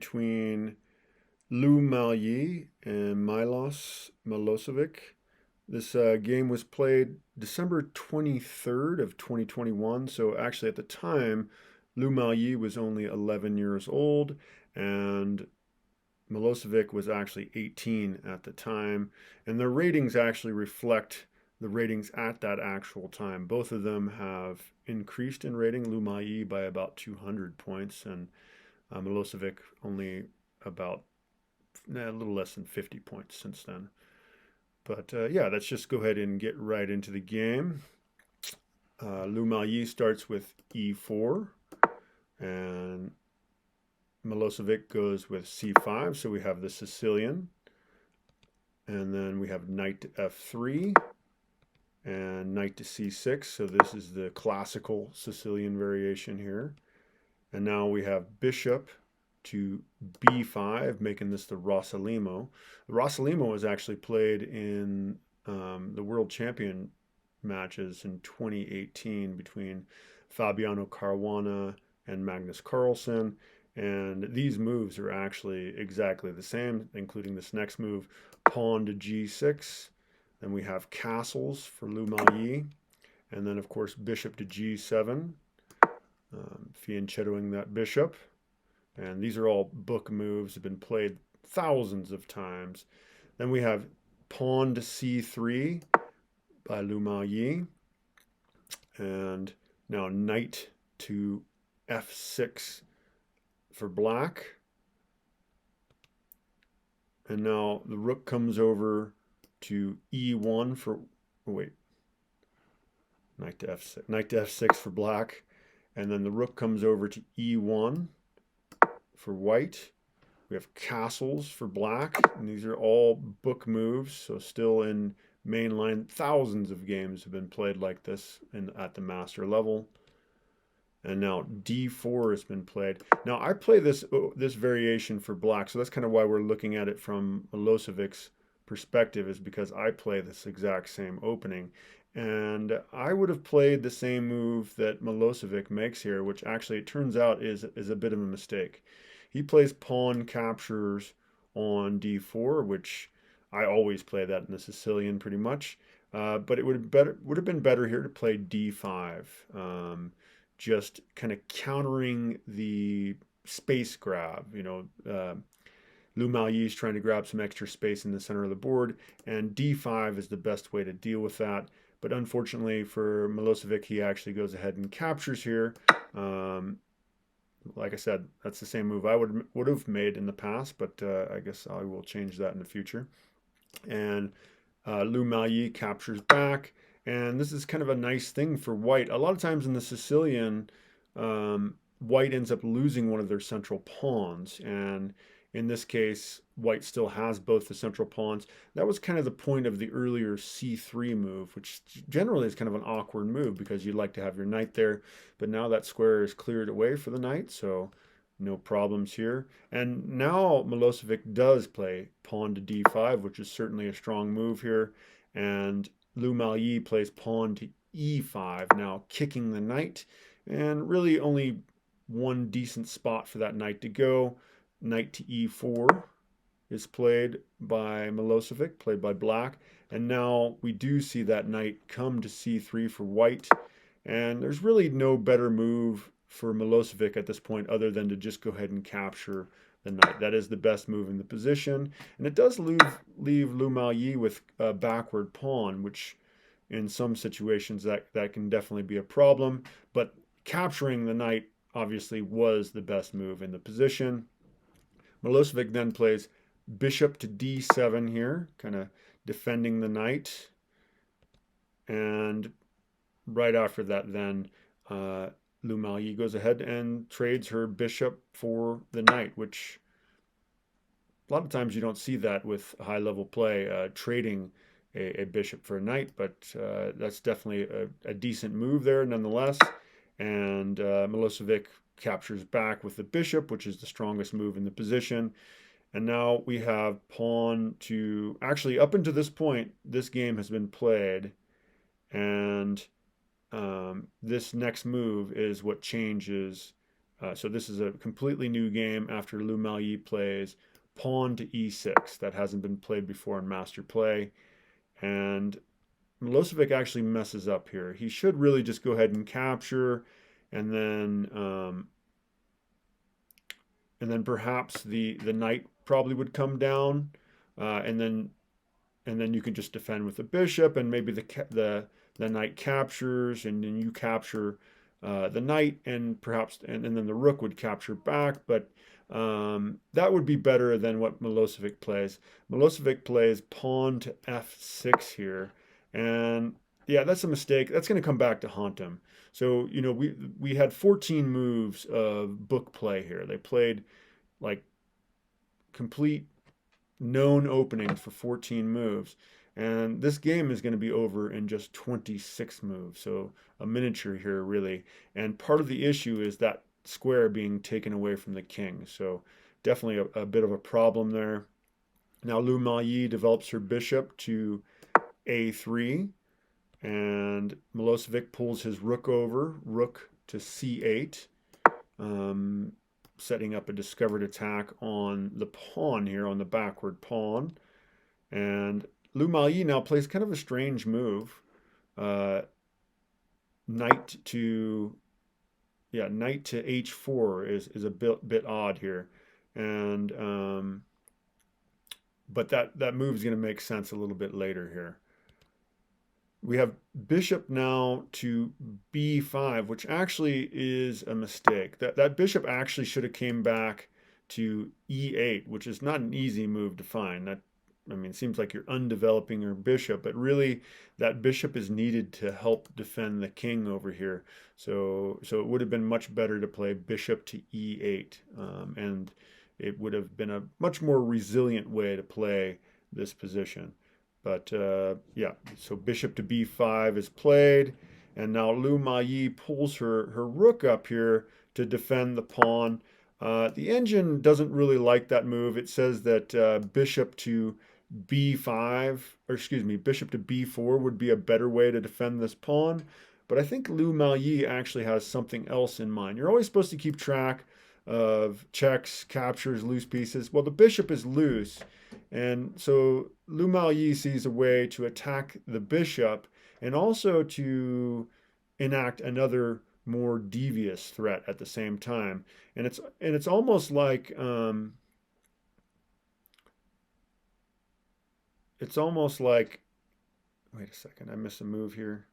between Miaoyi and Milosevic. This game was played December 23rd of 2021. So actually at the time, Miaoyi was only 11 years old and Milosevic was actually 18 at the time. And their ratings actually reflect the ratings at that actual time. Both of them have increased in rating. Miaoyi by about 200 points and Milosevic only about a little less than 50 points since then. But yeah, let's just go ahead and get right into the game. Miaoyi starts with e4, and Milosevic goes with c5, so we have the Sicilian. And then we have knight to f3 and knight to c6, so this is the classical Sicilian variation here. And now we have bishop to b5, making this the Rossalimo. The Rossalimo was actually played in the World Champion matches in 2018 between Fabiano Caruana and Magnus Carlsen. And these moves are actually exactly the same, including this next move, pawn to g6. Then we have castles for Miaoyi. And then, of course, bishop to g7, fianchettoing that bishop. And these are all book moves, have been played thousands of times. Then we have pawn to c3 by Miaoyi. And now knight to f6 for black. And now the rook comes over to e1 for, oh wait, knight to f6 for black. And then the rook comes over to e1 for white. We have castles for black, and these are all book moves, so still in mainline. Thousands of games have been played like this at the master level. And now d4 has been played. Now I play this variation for black, so that's kind of why we're looking at it from Milosevic's perspective, is because I play this exact same opening. And I would have played the same move that Milosevic makes here, which actually it turns out is a bit of a mistake. He plays pawn captures on d4, which I always play that in the Sicilian pretty much. But it would have been better here to play d5, just kind of countering the space grab. You know, Miaoyi is trying to grab some extra space in the center of the board, and d5 is the best way to deal with that. But unfortunately for Milosevic, he actually goes ahead and captures here. Like I said, that's the same move I would have made in the past, but I guess I will change that in the future. And Miaoyi captures back, and this is kind of a nice thing for white. A lot of times in the Sicilian, white ends up losing one of their central pawns, and in this case, white still has both the central pawns. That was kind of the point of the earlier c3 move, which generally is kind of an awkward move because you'd like to have your knight there. But now that square is cleared away for the knight, so no problems here. And now Milosevic does play pawn to d5, which is certainly a strong move here. And Miaoyi plays pawn to e5, now kicking the knight. And really only one decent spot for that knight to go. Knight to e4 is played by Milosevic, played by black. And now we do see that knight come to c3 for white. And there's really no better move for Milosevic at this point other than to just go ahead and capture the knight. That is the best move in the position. And it does leave Miaoyi with a backward pawn, which in some situations that can definitely be a problem. But capturing the knight obviously was the best move in the position. Milosevic then plays bishop to d7 here, kind of defending the knight. And right after that then, Miaoyi goes ahead and trades her bishop for the knight, which a lot of times you don't see that with high-level play, trading a bishop for a knight, but that's definitely a decent move there nonetheless. And Milosevic captures back with the bishop, which is the strongest move in the position. And now we have pawn to, actually up until this point, this game has been played, and this next move is what changes So this is a completely new game after Lu Maoyi plays pawn to e6. That hasn't been played before in Master Play. And Milosevic actually messes up here. He should really just go ahead and capture, and then perhaps the knight probably would come down, and then you can just defend with the bishop, and maybe the knight captures, and then you capture the knight, and perhaps and then the rook would capture back. But that would be better than what Milosevic plays. Milosevic plays pawn to f6 here, and yeah, that's a mistake. That's going to come back to haunt him. So we had 14 moves of book play here. They played like complete known openings for 14 moves. And this game is going to be over in just 26 moves. So a miniature here, really. And part of the issue is that square being taken away from the king. So definitely a bit of a problem there. Now Lu Maoyi develops her bishop to a3. And Milosevic pulls his rook over, rook to c8. Setting up a discovered attack on the pawn here, on the backward pawn. And Lu Maoyi now plays kind of a strange move. Knight to h4 is a bit odd here. And but that move is going to make sense a little bit later here. We have bishop now to b5, which actually is a mistake. That bishop actually should have came back to e8, which is not an easy move to find. It seems like you're undeveloping your bishop, but really that bishop is needed to help defend the king over here. So it would have been much better to play bishop to e8, and it would have been a much more resilient way to play this position. But yeah, so bishop to b5 is played, and now Lu Maoyi pulls her rook up here to defend the pawn. The engine doesn't really like that move. It says that bishop to b5, or excuse me, bishop to b4 would be a better way to defend this pawn. But I think Lu Maoyi actually has something else in mind. You're always supposed to keep track of checks, captures, loose pieces. Well, the bishop is loose. And so Lu Maoyi sees a way to attack the bishop and also to enact another more devious threat at the same time. And it's almost like wait a second, I missed a move here.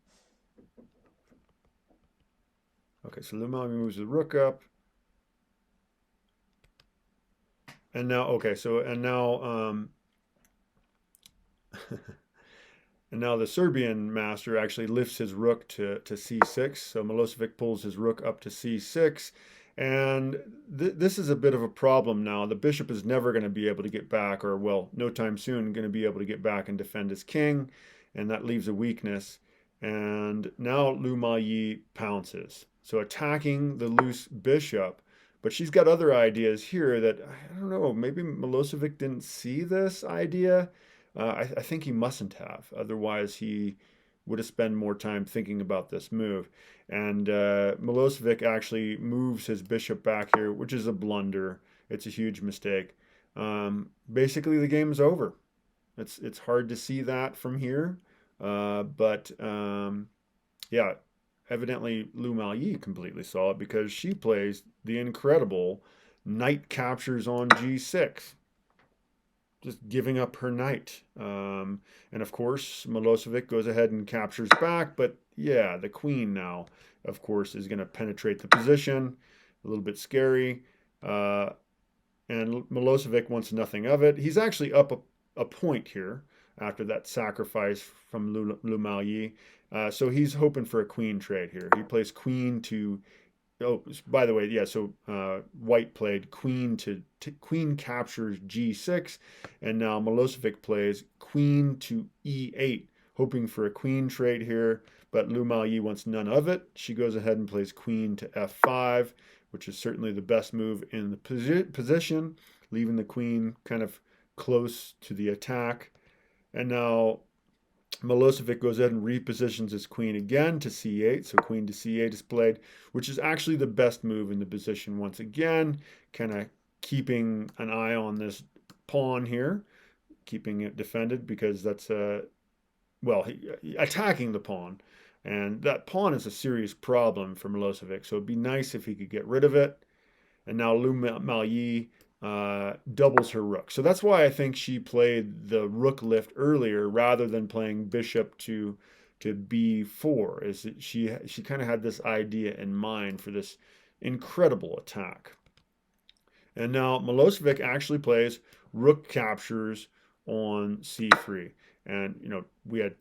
Okay, so Lu Maoyi moves the rook up. And now, okay, so and now the Serbian master actually lifts his rook to c6. So Milosevic pulls his rook up to c6. And this is a bit of a problem now. The bishop is never going to be able to get back, or well, no time soon going to be able to get back and defend his king. And that leaves a weakness. And now Lu Maoyi pounces. So attacking the loose bishop. But she's got other ideas here that, I don't know, maybe Milosevic didn't see this idea. I think he mustn't have. Otherwise, he would have spent more time thinking about this move. And Milosevic actually moves his bishop back here, which is a blunder. It's a huge mistake. Basically, the game's over. It's hard to see that from here. But yeah. Evidently, Lu Maoyi completely saw it because she plays the incredible knight captures on g6, just giving up her knight. And of course, Milosevic goes ahead and captures back. But yeah, the queen now, of course, is going to penetrate the position. A little bit scary. And Milosevic wants nothing of it. He's actually up a point here after that sacrifice from Lu Maoyi. So he's hoping for a queen trade here. He plays queen to, oh, by the way, yeah, so white played queen to queen captures g6, and now Milosevic plays queen to e8, hoping for a queen trade here, but Lu Maoyi wants none of it. She goes ahead and plays queen to f5, which is certainly the best move in the position, leaving the queen kind of close to the attack. And now Milosevic goes ahead and repositions his queen again to c8. So queen to c8 is played, which is actually the best move in the position once again, kind of keeping an eye on this pawn here, keeping it defended because that's attacking the pawn. And that pawn is a serious problem for Milosevic. So it'd be nice if he could get rid of it. And now Lu Miaoyi doubles her rook. So that's why I think she played the rook lift earlier rather than playing bishop to b4. Is that she kind of had this idea in mind for this incredible attack. And now Milosevic actually plays rook captures on c3. And we had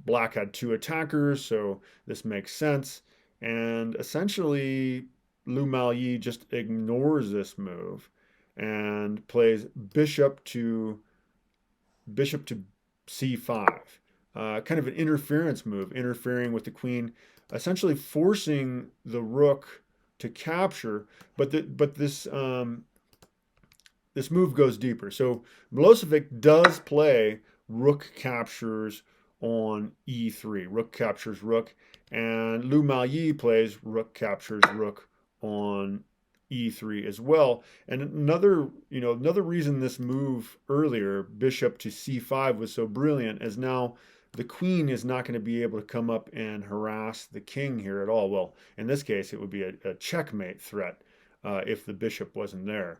black had two attackers, so this makes sense. And essentially, Lu Miaoyi just ignores this move and plays bishop to c5. Kind of an interference move, interfering with the queen, essentially forcing the rook to capture. But this move goes deeper. So Milosevic does play rook captures on e3. Rook captures rook, and Lu Miaoyi plays rook captures rook on e3 as well. And another reason this move earlier, bishop to c5, was so brilliant is now the queen is not going to be able to come up and harass the king here at all. Well, in this case, it would be a checkmate threat. If the bishop wasn't there,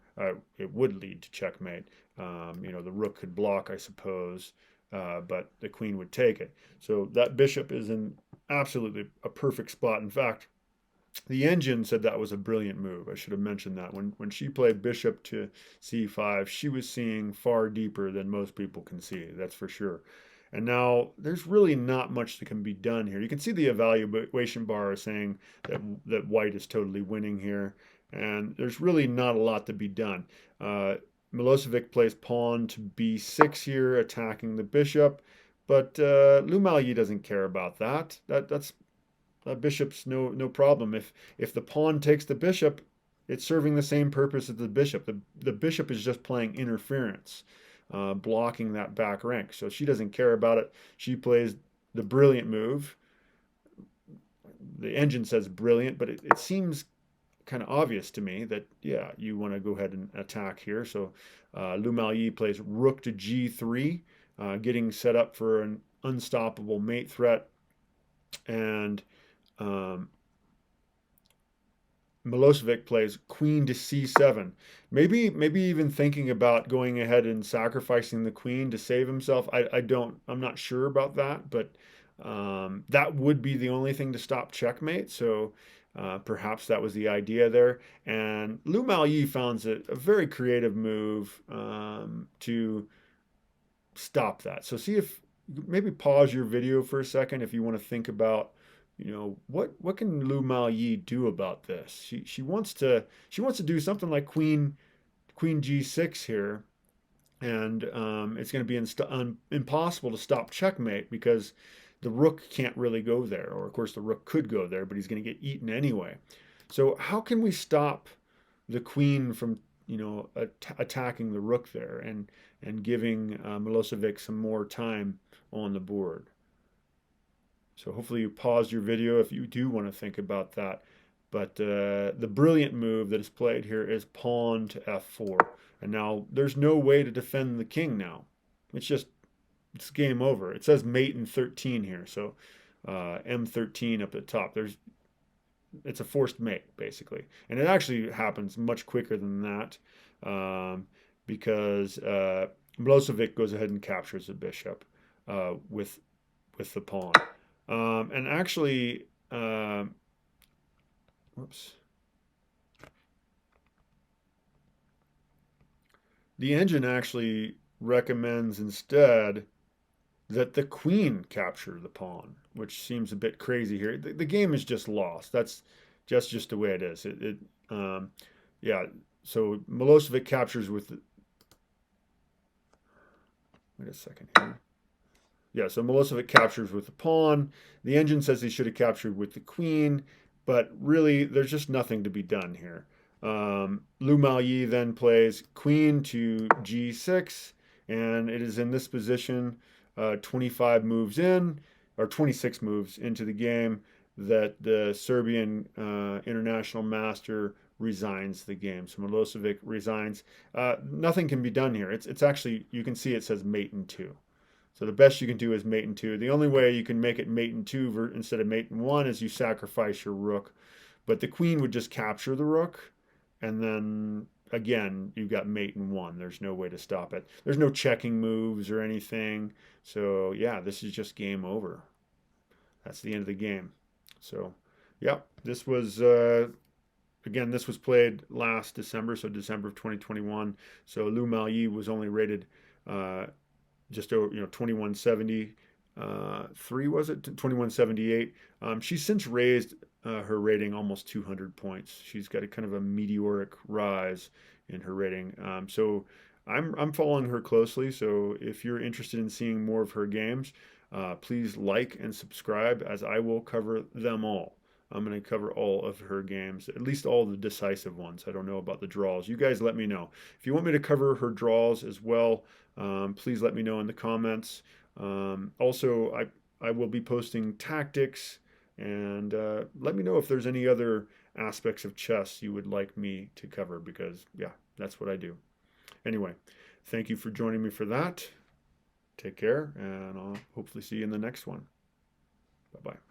it would lead to checkmate. The rook could block, I suppose, but the queen would take it. So that bishop is in absolutely a perfect spot. In fact, the engine said that was a brilliant move. I should have mentioned that. When she played bishop to c5, she was seeing far deeper than most people can see, that's for sure. And now there's really not much that can be done here. You can see the evaluation bar saying that white is totally winning here. And there's really not a lot to be done. Milosevic plays pawn to b6 here, attacking the bishop. But Lu Miaoyi doesn't care about that. That bishop's no problem. If the pawn takes the bishop, it's serving the same purpose as the bishop. The bishop is just playing interference, blocking that back rank. So she doesn't care about it. She plays the brilliant move. The engine says brilliant, but it seems kind of obvious to me that, yeah, you want to go ahead and attack here. So Lu Miaoyi plays rook to g3, getting set up for an unstoppable mate threat. And Milosevic plays queen to c7. Maybe even thinking about going ahead and sacrificing the queen to save himself. I'm not sure about that, but that would be the only thing to stop checkmate. So perhaps that was the idea there. And Lu Miaoyi found it a very creative move to stop that. So maybe pause your video for a second if you want to think about, what can Lu Miaoyi do about this? She wants to do something like queen g6 here, and it's going to be impossible to stop checkmate because the rook can't really go there. Or of course the rook could go there, but he's going to get eaten anyway. So how can we stop the queen from attacking the rook there and giving Milosevic some more time on the board? So hopefully you pause your video if you do want to think about that. But the brilliant move that is played here is pawn to f4. And now there's no way to defend the king now. It's game over. It says mate in 13 here. So m13 up at the top. It's a forced mate, basically. And it actually happens much quicker than that because Milosevic goes ahead and captures the bishop with the pawn. And actually, whoops. The engine actually recommends instead that the queen capture the pawn, which seems a bit crazy here. The game is just lost. That's just the way it is. Yeah. So Milosevic captures with wait a second here. Yeah, so Milosevic captures with the pawn. The engine says he should have captured with the queen, but really there's just nothing to be done here. Lu Miaoyi then plays queen to g6, and it is in this position 25 moves in, or 26 moves into the game, that the Serbian international master resigns the game. So Milosevic resigns. Nothing can be done here. It's actually, you can see it says mate in two. So the best you can do is mate in two. The only way you can make it mate in two instead of mate in one is you sacrifice your rook. But the queen would just capture the rook, and then again, you've got mate in one. There's no way to stop it. There's no checking moves or anything. So yeah, this is just game over. That's the end of the game. So yeah, this was again, this was played last December, so December of 2021. So Lou Miaoyi was only rated just over, 2170. Three, was it 2178? She's since raised her rating almost 200 points. She's got a kind of a meteoric rise in her rating. So I'm following her closely. So if you're interested in seeing more of her games, please like and subscribe, as I will cover them all. I'm going to cover all of her games, at least all the decisive ones. I don't know about the draws. You guys let me know. If you want me to cover her draws as well, please let me know in the comments. Also, I will be posting tactics, and let me know if there's any other aspects of chess you would like me to cover, because, yeah, that's what I do. Anyway, thank you for joining me for that. Take care, and I'll hopefully see you in the next one. Bye-bye.